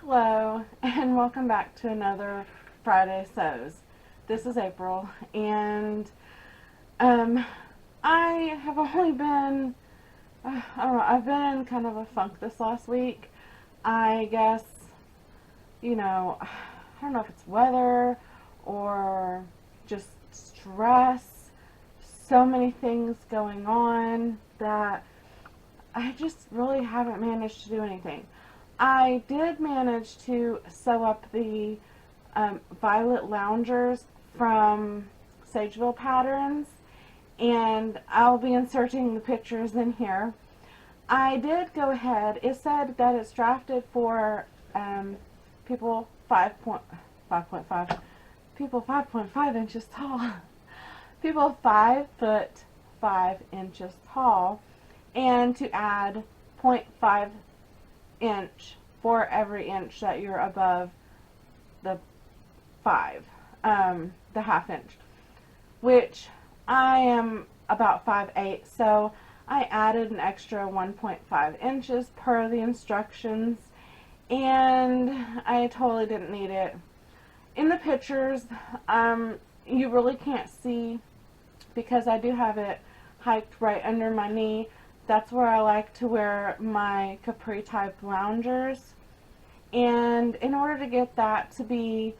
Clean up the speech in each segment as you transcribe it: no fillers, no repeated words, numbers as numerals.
Hello, and welcome back to another Fridaysews. This is April, and I have only been, I don't know, I've been in kind of a funk this last week. I guess, I don't know if it's weather or just stress. So many things going on that I just really haven't managed to do anything. I did manage to sew up the violet loungers from Sageville patterns, and I'll be inserting the pictures in here. I did go ahead, it said that it's drafted for people 5.5, people 5.5 inches tall, people 5'5" tall, and to add 0.5 inch for every inch that you're above the 5, the half inch, which I am about 5'8", so I added an extra 1.5 inches per the instructions, and I totally didn't need it. In the pictures, you really can't see because I do have it hiked right under my knee. That's where I like to wear my capri type loungers, and in order to get that to be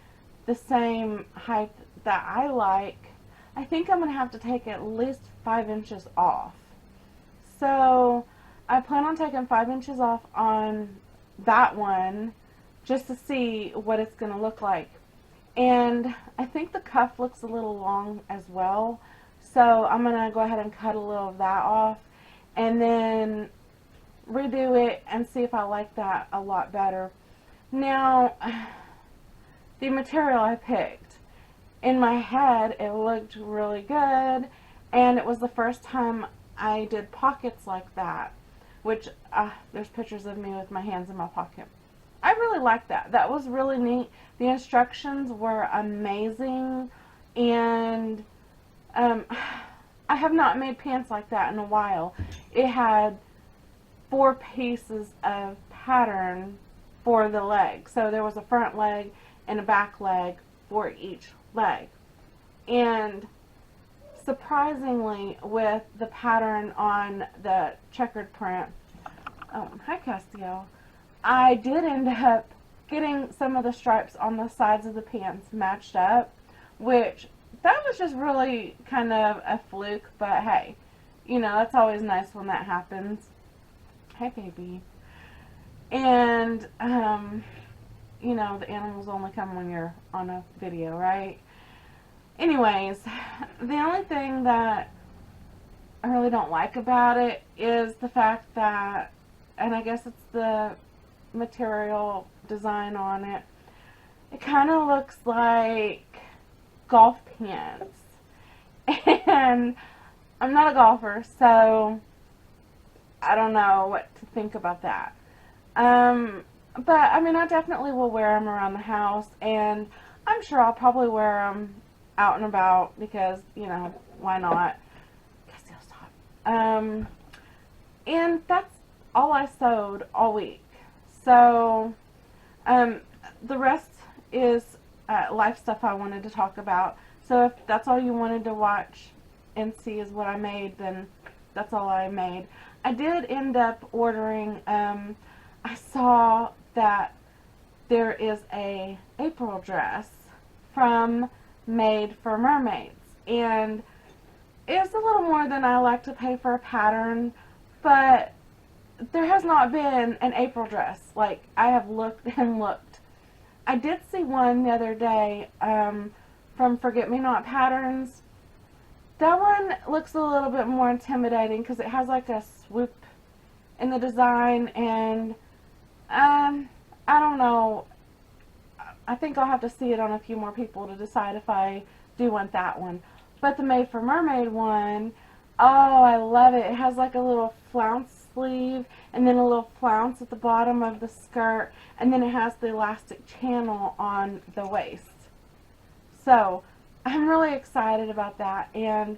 the same height that I like, I think I'm going to have to take at least 5 inches off. So I plan on taking 5 inches off on that one just to see what it's going to look like. And I think the cuff looks a little long as well, so I'm going to go ahead and cut a little of that off and then redo it and see if I like that a lot better. Now, the material I picked, in my head it looked really good, and it was the first time I did pockets like that, which there's pictures of me with my hands in my pocket. I really liked that. That was really neat. The instructions were amazing, and I have not made pants like that in a while. It had 4 pieces of pattern for the leg. So there was a front leg and a back leg for each leg. And surprisingly, with the pattern on the checkered print, hi Castiel, I did end up getting some of the stripes on the sides of the pants matched up, which that was just really kind of a fluke, but hey, that's always nice when that happens. Hey, baby. And, the animals only come when you're on a video, right? Anyways, the only thing that I really don't like about it is the fact that, and I guess it's the material design on it, it kind of looks like golf pants, and I'm not a golfer, so I don't know what to think about that. But I mean, I definitely will wear them around the house, and I'm sure I'll probably wear them out and about because, why not? Stop. And that's all I sewed all week. So, the rest is life stuff I wanted to talk about. So if that's all you wanted to watch and see is what I made, then that's all I made. I did end up ordering, I saw that there is a April dress from Made for Mermaids, and it's a little more than I like to pay for a pattern, but there has not been an April dress. Like, I have looked and looked. I did see one the other day from Forget Me Not Patterns. That one looks a little bit more intimidating because it has like a swoop in the design, and I don't know. I think I'll have to see it on a few more people to decide if I do want that one. But the Made for Mermaid one, oh, I love it. It has like a little flounce sleeve and then a little flounce at the bottom of the skirt, and then it has the elastic channel on the waist. So I'm really excited about that, and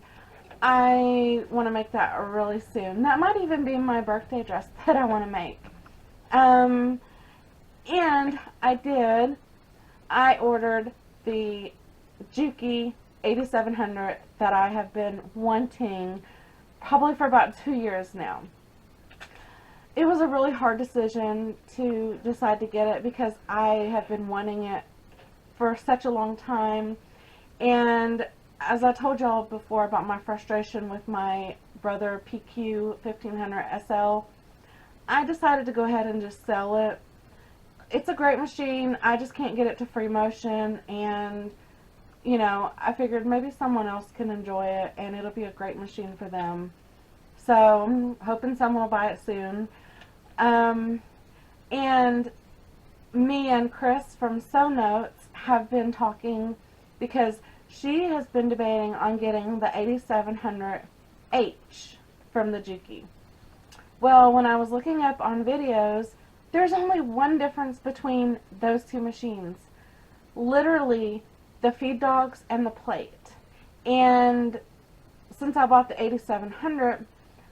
I want to make that really soon. That might even be my birthday dress that I want to make. And I ordered the Juki 8700 that I have been wanting probably for about 2 years now. It was a really hard decision to decide to get it because I have been wanting it for such a long time. And as I told y'all before about my frustration with my brother PQ 1500 SL, I decided to go ahead and just sell it. It's a great machine. I just can't get it to free motion, and you know, I figured maybe someone else can enjoy it and it'll be a great machine for them. So I'm hoping someone will buy it soon. And me and Chris from Sew Notes have been talking because she has been debating on getting the 8700H from the Juki. Well, when I was looking up on videos, there's only one difference between those two machines. Literally, the feed dogs and the plate. And since I bought the 8700,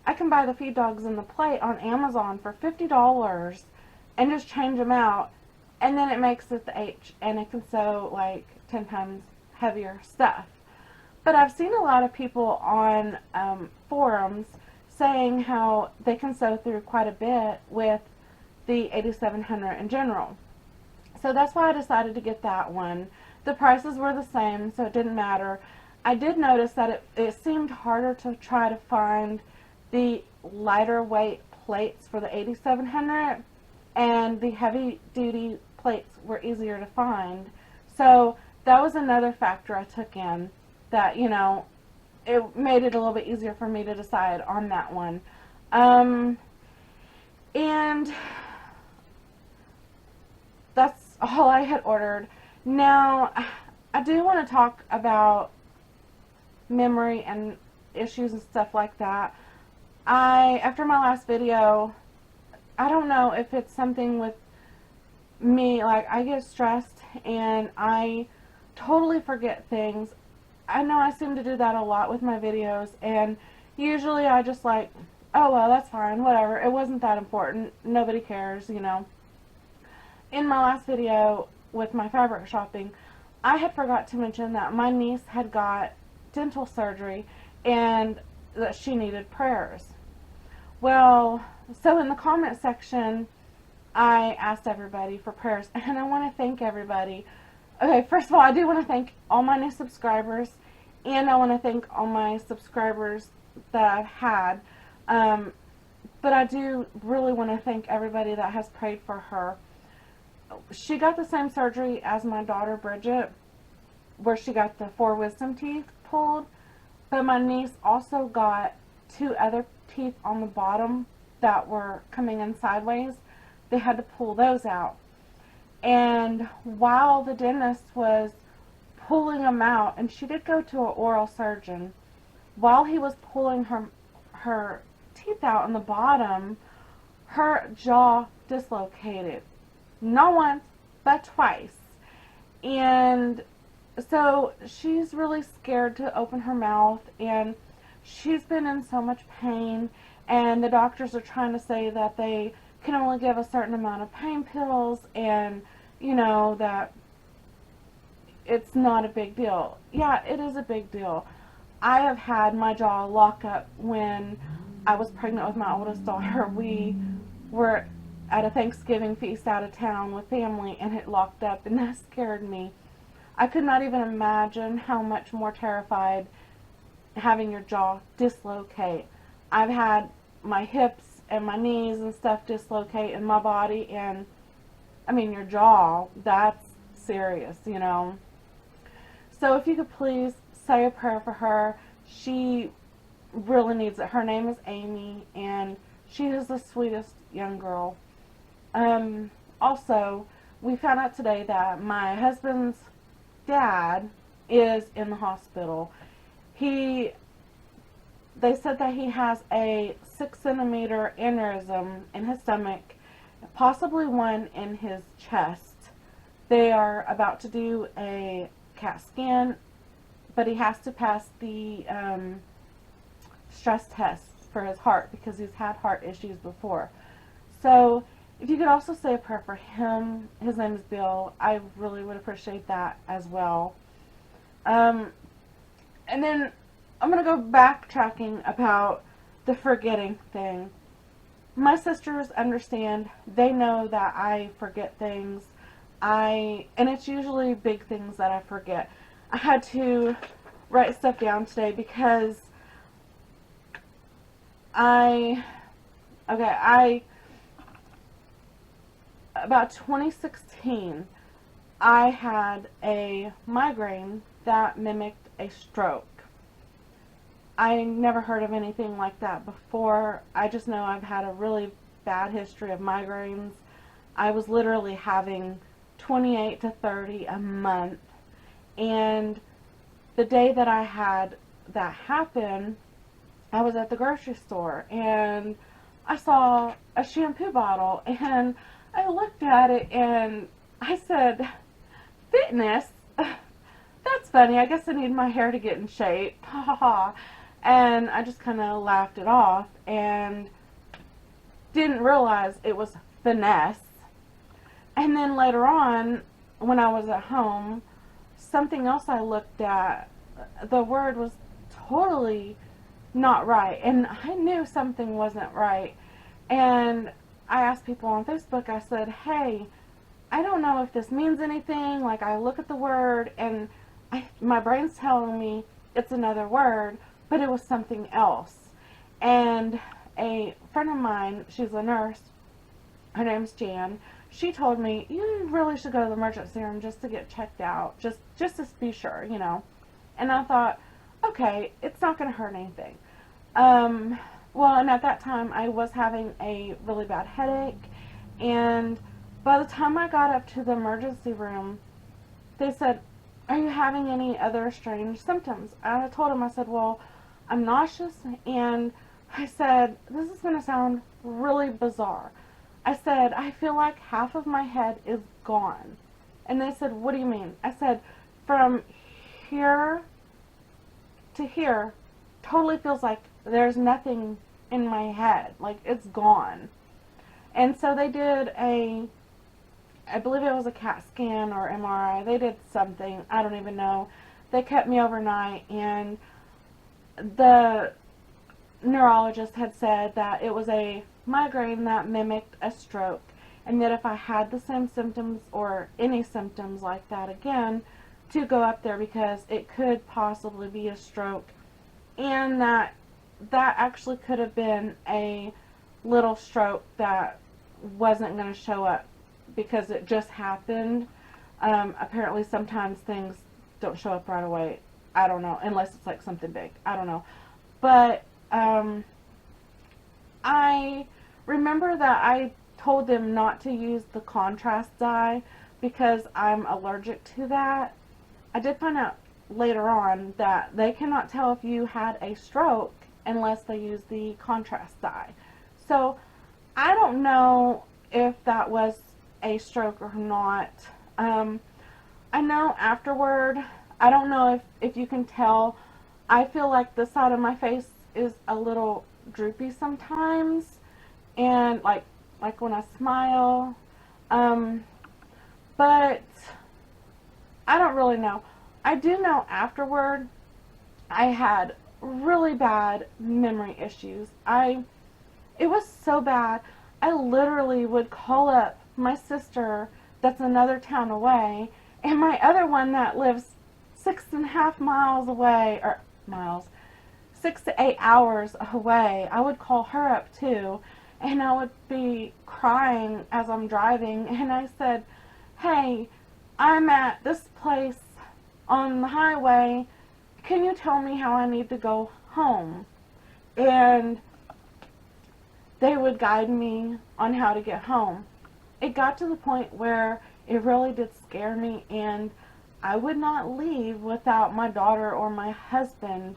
I can buy the feed dogs and the plate on Amazon for $50 and just change them out, and then it makes it the H, and it can sew like 10 times heavier stuff. But I've seen a lot of people on forums saying how they can sew through quite a bit with the 8700 in general. So that's why I decided to get that one. The prices were the same, so it didn't matter. I did notice that it seemed harder to try to find the lighter weight plates for the 8700, and the heavy duty plates were easier to find. So that was another factor I took in, that, you know, it made it a little bit easier for me to decide on that one. And that's all I had ordered. Now, I do want to talk about memory and issues and stuff like that. After my last video, I don't know if it's something with me, like I get stressed and I totally forget things. I know I seem to do that a lot with my videos, and usually I just like, oh well, that's fine, whatever, it wasn't that important, nobody cares, you know. In my last video with my fabric shopping, I had forgot to mention that my niece had got dental surgery and that she needed prayers. Well, so in the comment section, I asked everybody for prayers, and I want to thank everybody. Okay, first of all, I do want to thank all my new subscribers, and I want to thank all my subscribers that I've had. But I do really want to thank everybody that has prayed for her. She got the same surgery as my daughter Bridget, where she got the 4 wisdom teeth pulled, but my niece also got 2 other teeth on the bottom that were coming in sideways. They had to pull those out. And while the dentist was pulling them out, and she did go to an oral surgeon, while he was pulling her teeth out on the bottom, her jaw dislocated. Not once, but twice. And so she's really scared to open her mouth, and she's been in so much pain, and the doctors are trying to say that they can only give a certain amount of pain pills, and you know that it's not a big deal. Yeah, it is a big deal. I have had my jaw lock up when I was pregnant with my oldest daughter. We were at a Thanksgiving feast out of town with family, and it locked up, and that scared me. I could not even imagine how much more terrified having your jaw dislocate. I've had my hips and my knees and stuff dislocate in my body, and I mean, your jaw, that's serious, you know. So if you could please say a prayer for her. She really needs it. Her name is Amy, and she is the sweetest young girl. Also, we found out today that my husband's dad is in the hospital. They said that he has a 6-centimeter aneurysm in his stomach, possibly one in his chest. They are about to do a CAT scan, but he has to pass the stress test for his heart because he's had heart issues before. So If you could also say a prayer for him, his name is Bill, I really would appreciate that as well. And then I'm going to go backtracking about the forgetting thing. My sisters understand. They know that I forget things. And it's usually big things that I forget. I had to write stuff down today because about 2016, I had a migraine that mimicked a stroke. I never heard of anything like that before. I just know I've had a really bad history of migraines. I was literally having 28 to 30 a month. And the day that I had that happen, I was at the grocery store and I saw a shampoo bottle and I looked at it and I said, "Fitness? That's funny. I guess I need my hair to get in shape." Ha ha ha. And I just kind of laughed it off and didn't realize it was finesse. And then later on, when I was at home, something else I looked at, the word was totally not right. And I knew something wasn't right. And I asked people on Facebook, I said, "Hey, I don't know if this means anything." Like, I look at the word and my brain's telling me it's another word, but it was something else. And a friend of mine, she's a nurse, her name's Jan, she told me, "You really should go to the emergency room just to get checked out, just to be sure, you know." And I thought, okay, it's not going to hurt anything. Well, and at that time, I was having a really bad headache, and by the time I got up to the emergency room, they said, "Are you having any other strange symptoms?" And I told them, I said, "Well, I'm nauseous," and I said, "This is going to sound really bizarre." I said, "I feel like half of my head is gone." And they said, "What do you mean?" I said, "From here to here, totally feels like there's nothing in my head. Like, it's gone." And so they did I believe it was a CAT scan or MRI. They did something. I don't even know. They kept me overnight, and the neurologist had said that it was a migraine that mimicked a stroke, and that if I had the same symptoms or any symptoms like that again, to go up there because it could possibly be a stroke, and that actually could have been a little stroke that wasn't going to show up because it just happened. Apparently sometimes things don't show up right away. I don't know, unless it's like something big. I don't know. But I remember that I told them not to use the contrast dye because I'm allergic to that. I did find out later on that they cannot tell if you had a stroke unless they use the contrast dye. So I don't know if that was a stroke or not. I know afterward, I don't know if you can tell, I feel like the side of my face is a little droopy sometimes, and like when I smile, but I don't really know. I do know afterward I had really bad memory issues. It was so bad, I literally would call up my sister that's another town away, and my other one that lives 6.5 miles away, or miles, 6 to 8 hours away. I would call her up too, and I would be crying as I'm driving, and I said, "Hey, I'm at this place on the highway. Can you tell me how I need to go home?" And they would guide me on how to get home. It got to the point where it really did scare me, and I would not leave without my daughter or my husband.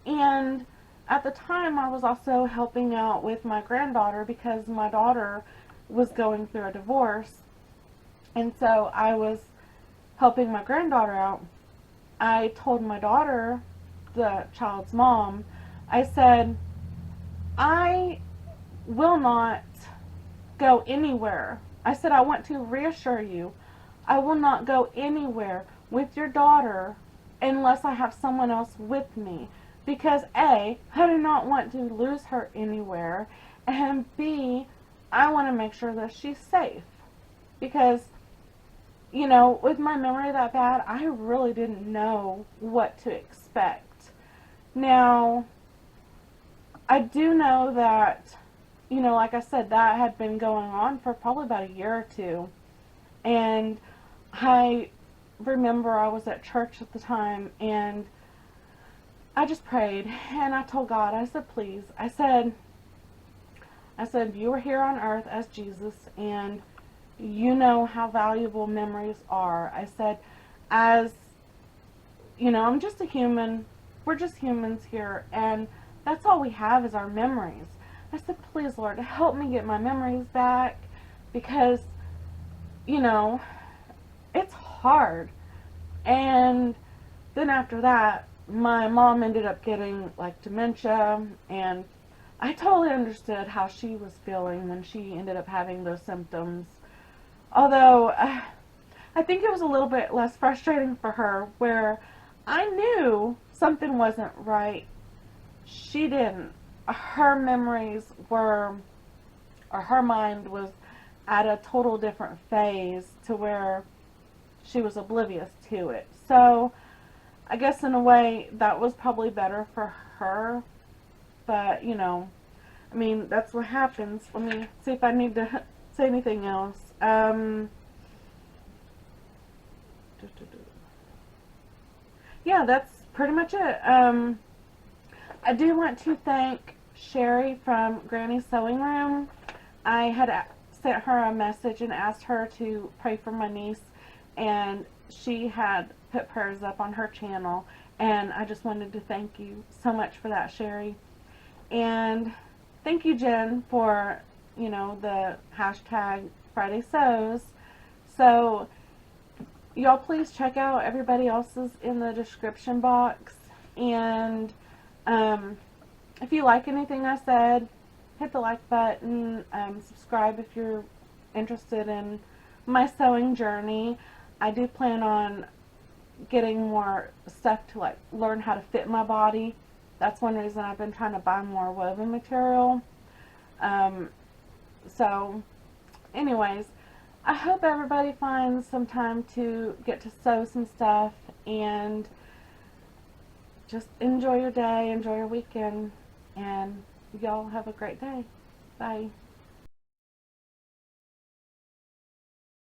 And at the time, I was also helping out with my granddaughter because my daughter was going through a divorce. And so I was helping my granddaughter out. I told my daughter, the child's mom, I said, "I will not go anywhere. I said, I want to reassure you, I will not go anywhere with your daughter unless I have someone else with me. Because A, I do not want to lose her anywhere, and B, I want to make sure that she's safe. Because, you know, with my memory that bad, I really didn't know what to expect. Now, I do know that, you know, like I said, that had been going on for probably about a year or two. And I remember I was at church at the time, and I just prayed, and I told God, I said, please, I said, you are here on earth as Jesus, and you know how valuable memories are. I said, as, you know, I'm just a human, we're just humans here, and that's all we have is our memories. I said, please, Lord, help me get my memories back, because, you know, it's hard. And then after that, my mom ended up getting, like, dementia, and I totally understood how she was feeling when she ended up having those symptoms. Although, I think it was a little bit less frustrating for her, where I knew something wasn't right. She didn't. Her memories were, or her mind was at a total different phase to where she was oblivious to it. So, I guess in a way, that was probably better for her. But, you know, I mean, that's what happens. Let me see if I need to say anything else. Yeah, that's pretty much it. I do want to thank Sherry from Granny's Sewing Room. I had sent her a message and asked her to pray for my niece, and she had put prayers up on her channel, and I just wanted to thank you so much for that, Sherry. And thank you, Jen, for, you know, the hashtag Fridaysews. So, y'all please check out everybody else's in the description box. And if you like anything I said, hit the like button. Subscribe if you're interested in my sewing journey. I do plan on getting more stuff to, like, learn how to fit my body. That's one reason I've been trying to buy more woven material. So, anyways, I hope everybody finds some time to get to sew some stuff, and just enjoy your day, enjoy your weekend, and y'all have a great day. Bye.